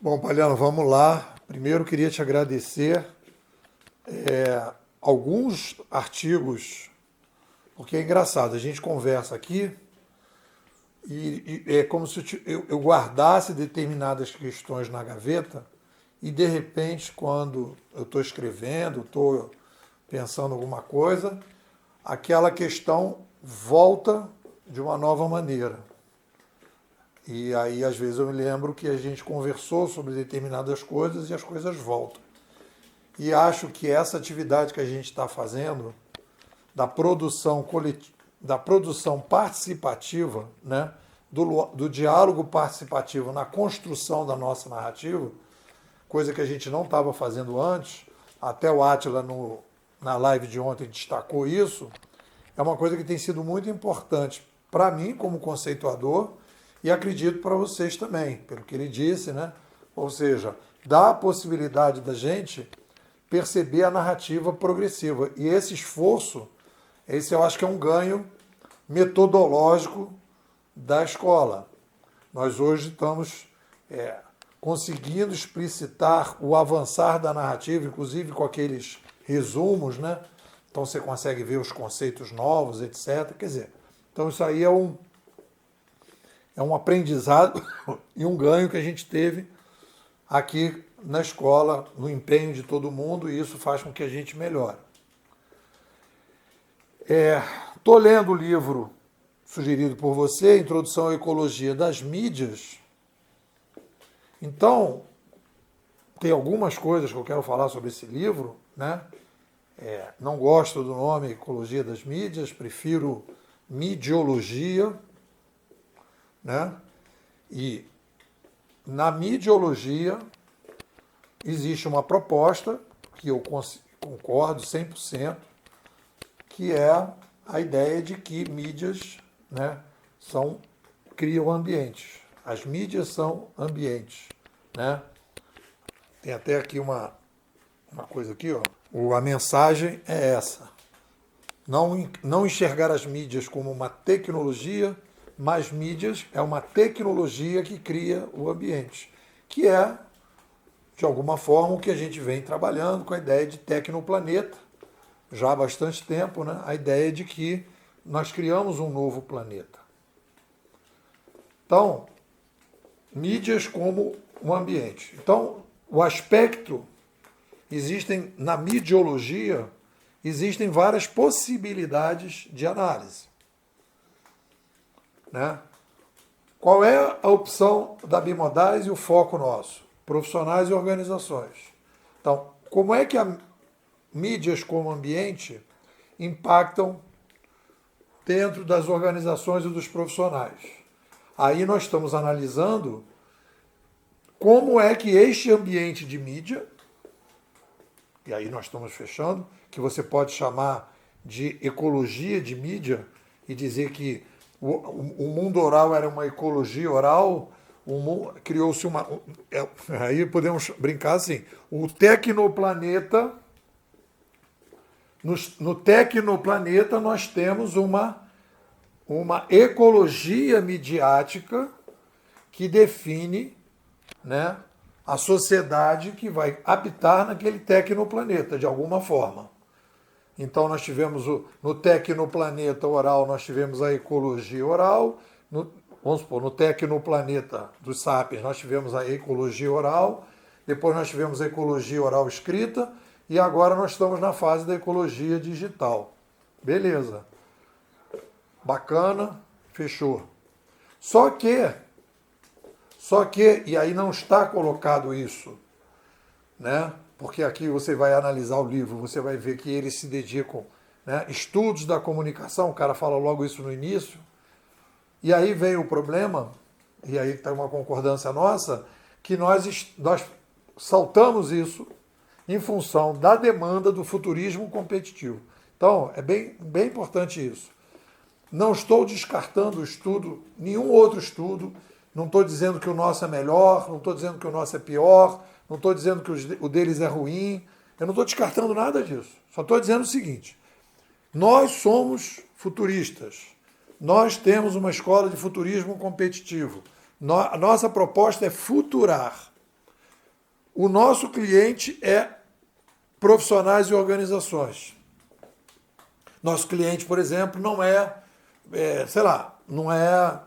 Bom, Palhano, vamos lá. Primeiro, queria te agradecer alguns artigos, porque é engraçado, a gente conversa aqui e é como se eu guardasse determinadas questões na gaveta e, de repente, quando eu estou escrevendo, estou pensando alguma coisa, aquela questão volta de uma nova maneira. E aí, às vezes, eu me lembro que a gente conversou sobre determinadas coisas e as coisas voltam. E acho que essa atividade que a gente está fazendo, da produção da produção participativa, né, do diálogo participativo na construção da nossa narrativa, coisa que a gente não estava fazendo antes, até o Átila na live de ontem destacou isso, é uma coisa que tem sido muito importante para mim como conceituador e acredito para vocês também, pelo que ele disse, né? Ou seja, dá a possibilidade da gente perceber a narrativa progressiva. E esse esforço, esse eu acho que é um ganho metodológico da escola. Nós hoje estamos conseguindo explicitar o avançar da narrativa, inclusive com aqueles resumos, né? Então você consegue ver os conceitos novos, etc. Quer dizer, então isso aí é um aprendizado e um ganho que a gente teve aqui na escola, no empenho de todo mundo, e isso faz com que a gente melhore. Estou lendo o livro sugerido por você, Introdução à Ecologia das Mídias. Então, tem algumas coisas que eu quero falar sobre esse livro, né? Não gosto do nome Ecologia das Mídias, prefiro Midiologia, né? E na midiologia existe uma proposta que eu concordo 100%, que é a ideia de que mídias, né, criam ambientes. As mídias são ambientes, né? Tem até aqui uma coisa aqui, ó. A mensagem é essa. Não enxergar as mídias como uma tecnologia, mas mídias é uma tecnologia que cria o ambiente, que é, de alguma forma, o que a gente vem trabalhando com a ideia de tecnoplaneta, já há bastante tempo, né? A ideia de que nós criamos um novo planeta. Então, mídias como um ambiente. Então, o aspecto, na midiologia, existem várias possibilidades de análise, né? Qual é a opção da Bimodais e o foco nosso? Profissionais e organizações. Então, como é que mídias como ambiente impactam dentro das organizações e dos profissionais? Aí nós estamos analisando como é que este ambiente de mídia, e aí nós estamos fechando, que você pode chamar de ecologia de mídia e dizer que o mundo oral era uma ecologia oral, criou-se uma... Aí podemos brincar assim, o tecnoplaneta, no tecnoplaneta nós temos uma ecologia midiática que define, né, a sociedade que vai habitar naquele tecnoplaneta, de alguma forma. Então nós tivemos no tecnoplaneta oral, nós tivemos a ecologia oral, vamos supor, no tecnoplaneta dos sapiens nós tivemos a ecologia oral, depois nós tivemos a ecologia oral escrita, e agora nós estamos na fase da ecologia digital. Beleza. Bacana, fechou. Só que, e aí não está colocado isso, né? Porque aqui você vai analisar o livro, você vai ver que eles se dedicam, né? Estudos da comunicação, o cara fala logo isso no início, e aí vem o problema, e aí está uma concordância nossa, que nós saltamos isso em função da demanda do futurismo competitivo. Então, é bem importante isso. Não estou descartando o estudo, nenhum outro estudo, não estou dizendo que o nosso é melhor, não estou dizendo que o nosso é pior, não estou dizendo que o deles é ruim, eu não estou descartando nada disso. Só estou dizendo o seguinte, nós somos futuristas, nós temos uma escola de futurismo competitivo, a nossa proposta é futurar. o nosso cliente é profissionais e organizações. Nosso cliente, por exemplo, não não é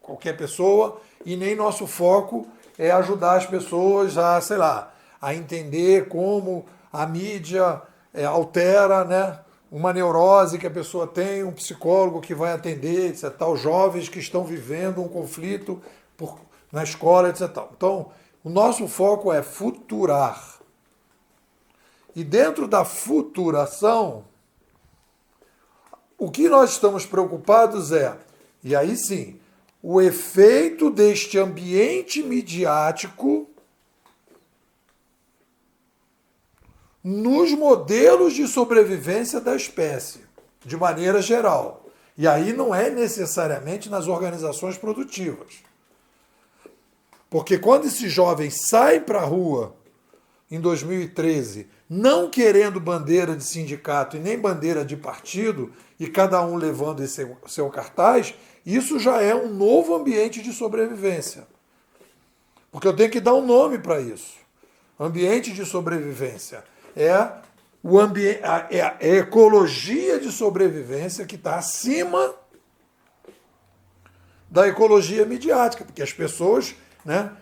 qualquer pessoa, e nem nosso foco é ajudar as pessoas a entender como a mídia altera, né, uma neurose que a pessoa tem, um psicólogo que vai atender, etc. Os jovens que estão vivendo um conflito na escola, etc. Então, o nosso foco é futurar. E dentro da futuração, o que nós estamos preocupados e aí sim, o efeito deste ambiente midiático nos modelos de sobrevivência da espécie, de maneira geral. E aí não é necessariamente nas organizações produtivas. Porque quando esses jovens saem para a rua, em 2013, não querendo bandeira de sindicato e nem bandeira de partido, e cada um levando seu cartaz, isso já é um novo ambiente de sobrevivência. Porque eu tenho que dar um nome para isso. Ambiente de sobrevivência é a ecologia de sobrevivência que está acima da ecologia midiática, porque as pessoas, né,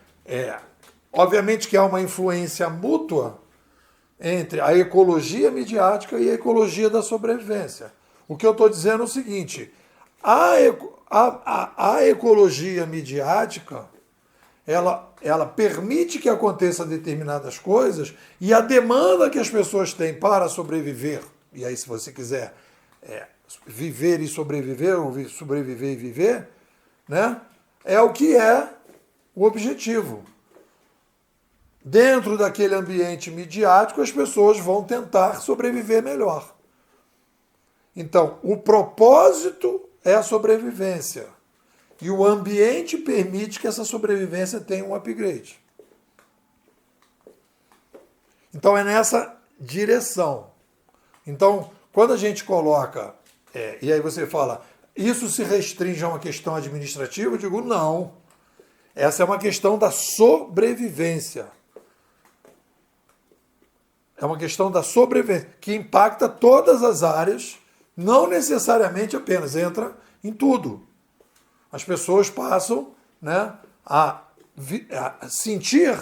obviamente que há uma influência mútua entre a ecologia midiática e a ecologia da sobrevivência. O que eu estou dizendo é o seguinte: a ecologia midiática ela permite que aconteça determinadas coisas, e a demanda que as pessoas têm para sobreviver, e aí se você quiser viver e sobreviver, ou sobreviver e viver, né, é o que é o objetivo. Dentro daquele ambiente midiático, as pessoas vão tentar sobreviver melhor. Então, o propósito é a sobrevivência. E o ambiente permite que essa sobrevivência tenha um upgrade. Então, é nessa direção. Então, quando a gente coloca, e aí você fala, isso se restringe a uma questão administrativa? Eu digo, não. Essa é uma questão da sobrevivência. É uma questão da sobrevivência, que impacta todas as áreas, não necessariamente apenas, entra em tudo. As pessoas passam, né, a sentir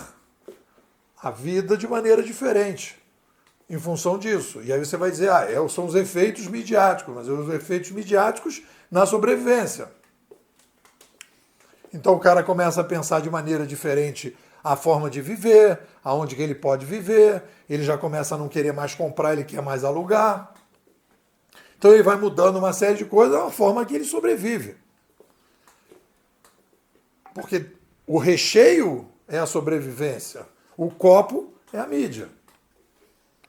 a vida de maneira diferente em função disso. E aí você vai dizer, são os efeitos midiáticos, mas os efeitos midiáticos na sobrevivência. Então o cara começa a pensar de maneira diferente a forma de viver, aonde que ele pode viver, ele já começa a não querer mais comprar, ele quer mais alugar. Então ele vai mudando uma série de coisas, é uma forma que ele sobrevive. Porque o recheio é a sobrevivência, o copo é a mídia.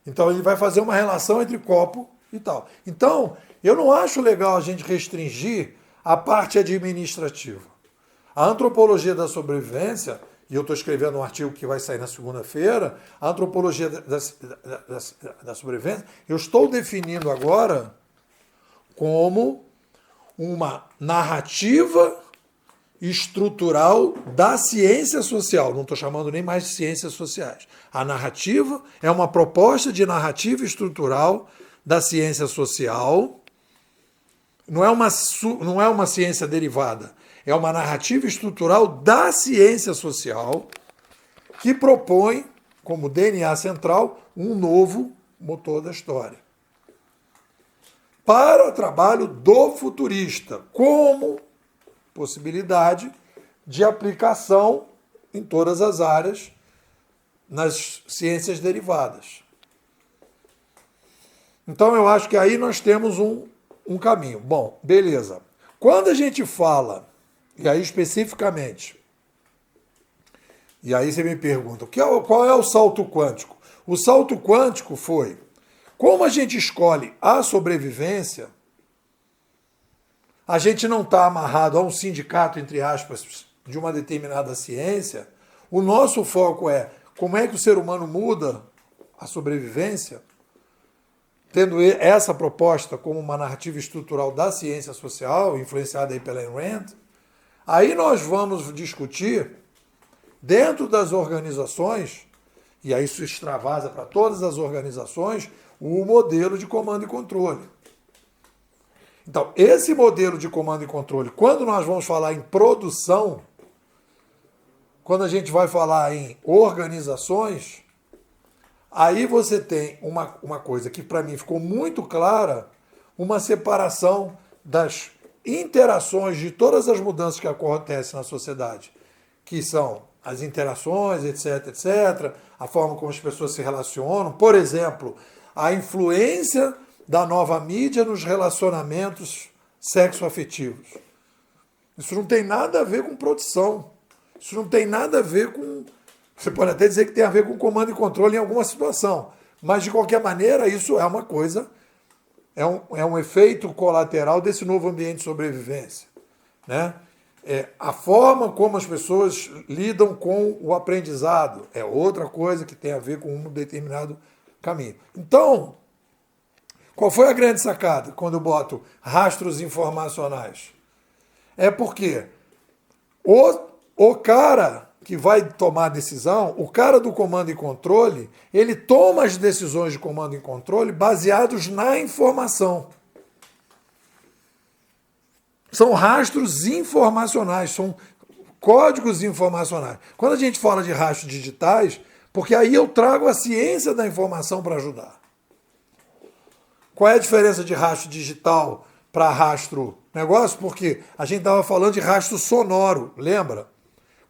Então ele vai fazer uma relação entre copo e tal. Então, eu não acho legal a gente restringir a parte administrativa. A antropologia da sobrevivência, e eu estou escrevendo um artigo que vai sair na segunda-feira, a antropologia da sobrevivência, eu estou definindo agora como uma narrativa estrutural da ciência social. Não estou chamando nem mais de ciências sociais. A narrativa é uma proposta de narrativa estrutural da ciência social. Não é uma ciência derivada. É uma narrativa estrutural da ciência social que propõe, como DNA central, um novo motor da história. Para o trabalho do futurista, como possibilidade de aplicação em todas as áreas nas ciências derivadas. Então eu acho que aí nós temos um caminho. Bom, beleza. Quando a gente fala, e aí especificamente, e aí você me pergunta, qual é o salto quântico? O salto quântico foi, como a gente escolhe a sobrevivência, a gente não está amarrado a um sindicato, entre aspas, de uma determinada ciência. O nosso foco é como é que o ser humano muda a sobrevivência, tendo essa proposta como uma narrativa estrutural da ciência social, influenciada aí pela Ayn Rand. Aí nós vamos discutir, dentro das organizações, e aí isso extravasa para todas as organizações, o modelo de comando e controle. Então, esse modelo de comando e controle, quando nós vamos falar em produção, quando a gente vai falar em organizações, aí você tem uma coisa que para mim ficou muito clara, uma separação das interações de todas as mudanças que acontecem na sociedade, que são as interações, etc, etc, a forma como as pessoas se relacionam, por exemplo, a influência da nova mídia nos relacionamentos sexoafetivos. Isso não tem nada a ver com produção. Isso não tem nada a ver com... Você pode até dizer que tem a ver com comando e controle em alguma situação, mas de qualquer maneira isso é uma coisa, é um efeito colateral desse novo ambiente de sobrevivência, né? A forma como as pessoas lidam com o aprendizado é outra coisa que tem a ver com um determinado caminho. Então, qual foi a grande sacada quando eu boto rastros informacionais? É porque o cara que vai tomar a decisão, o cara do comando e controle, ele toma as decisões de comando e controle baseados na informação. São rastros informacionais, são códigos informacionais. Quando a gente fala de rastros digitais, porque aí eu trago a ciência da informação para ajudar. Qual é a diferença de rastro digital para rastro negócio? Porque a gente estava falando de rastro sonoro, lembra?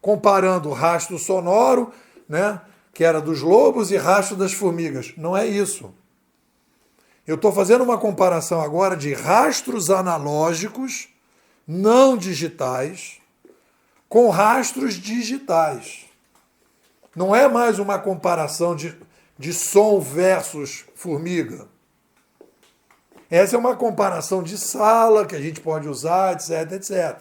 Comparando o rastro sonoro, né, que era dos lobos, e rastro das formigas. Não é isso. Eu estou fazendo uma comparação agora de rastros analógicos, não digitais, com rastros digitais. Não é mais uma comparação de som versus formiga. Essa é uma comparação de sala que a gente pode usar, etc, etc.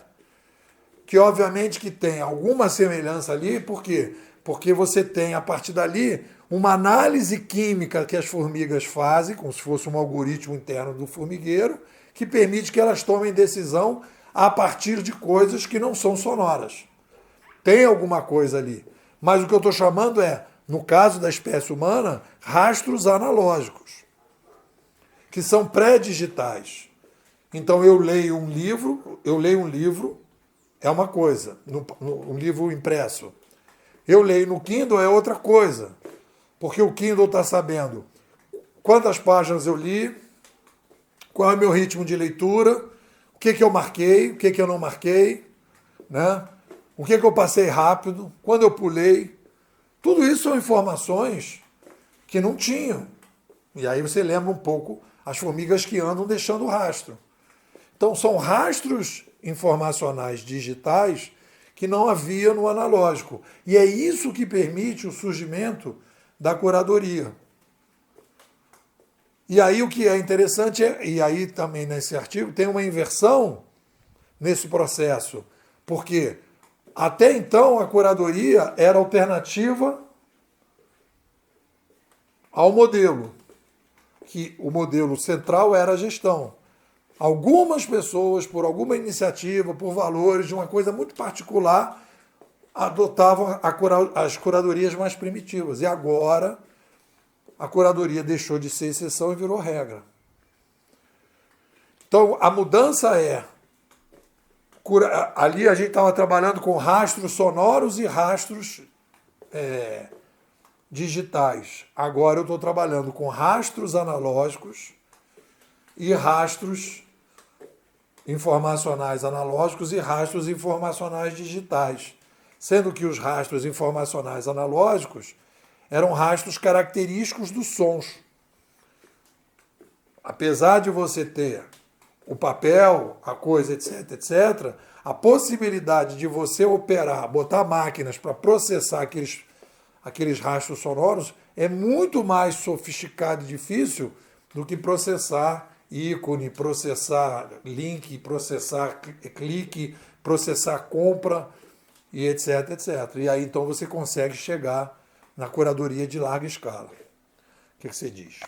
Que obviamente que tem alguma semelhança ali, por quê? Porque você tem, a partir dali, uma análise química que as formigas fazem, como se fosse um algoritmo interno do formigueiro, que permite que elas tomem decisão a partir de coisas que não são sonoras. Tem alguma coisa ali. Mas o que eu estou chamando é, no caso da espécie humana, rastros analógicos, que são pré-digitais. Então eu leio um livro, é uma coisa, um livro impresso. Eu leio no Kindle, é outra coisa, porque o Kindle está sabendo quantas páginas eu li, qual é o meu ritmo de leitura, o que eu marquei, o que eu não marquei, né? O que eu passei rápido, quando eu pulei. Tudo isso são informações que não tinham. E aí você lembra um pouco as formigas que andam deixando rastro. Então são rastros informacionais digitais que não havia no analógico. E é isso que permite o surgimento da curadoria. E aí o que é interessante, e aí também nesse artigo, tem uma inversão nesse processo, porque até então a curadoria era alternativa ao modelo, que o modelo central era a gestão. Algumas pessoas, por alguma iniciativa, por valores de uma coisa muito particular, adotavam as curadorias mais primitivas. E agora a curadoria deixou de ser exceção e virou regra. Então a mudança é... Ali a gente estava trabalhando com rastros sonoros e rastros digitais. Agora eu estou trabalhando com rastros analógicos e rastros informacionais analógicos e rastros informacionais digitais. Sendo que os rastros informacionais analógicos eram rastros característicos dos sons. Apesar de você ter o papel, a coisa, etc, etc, a possibilidade de você operar, botar máquinas para processar aqueles rastros sonoros é muito mais sofisticado e difícil do que processar ícone, processar link, processar clique, processar compra e etc, etc. E aí então você consegue chegar na curadoria de larga escala. O que você diz?